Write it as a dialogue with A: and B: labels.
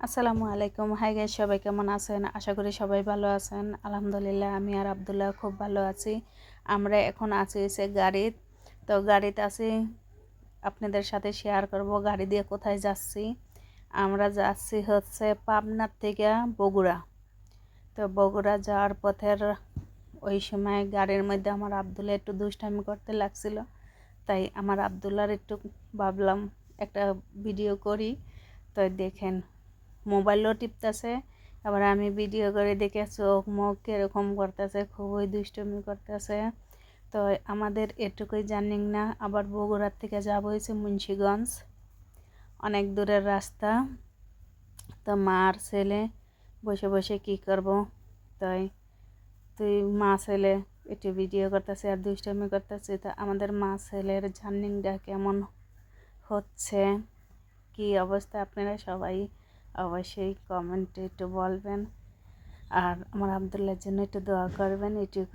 A: আসসালামু আলাইকুম। Hi guys, সবাই কেমন আছেন? আশা করি সবাই ভালো আছেন। আলহামদুলিল্লাহ আমি আর আব্দুল্লাহ খুব ভালো আছি। আমরা এখন আছি গাড়িতে। তো গাড়িতে আছি, আপনাদের সাথে শেয়ার করব গাড়ি দিয়ে কোথায় যাচ্ছি। আমরা যাচ্ছি হচ্ছে পাবনার থেকে বগুড়া। তো বগুড়া যাওয়ার পথের ওই সময় গাড়ির মধ্যে আমার আব্দুল্লাহ একটু দুষ্টামি করতে লাগছিল, তাই আমার আব্দুল্লাহর একটু ভাবলাম একটা ভিডিও করি। তো দেখেন, মোবাইলও টিপতেছে, আবার আমি ভিডিও করে দেখে চোখ মুখ এরকম করতেছে, খুবই দুষ্টুমি করতেছে। তো আমাদের এটুকুই জার্নি না, আবার বগুড়ার থেকে যাব হয়েছে মুন্সিগঞ্জ, অনেক দূরের রাস্তা। তো মা আর ছেলে বসে বসে কি করব, তাই তুই মা ছেলে একটু ভিডিও করতেছে আর দুষ্টুমি করতেছে। তো আমাদের মা ছেলের জার্নিটা কেমন হচ্ছে, কি অবস্থা, আপনারা সবাই অবশ্যই কমেন্টে একটু বলবেন, আর আমার আব্দুল্লাহর জন্য একটু দোয়া করবেন। এটুকু।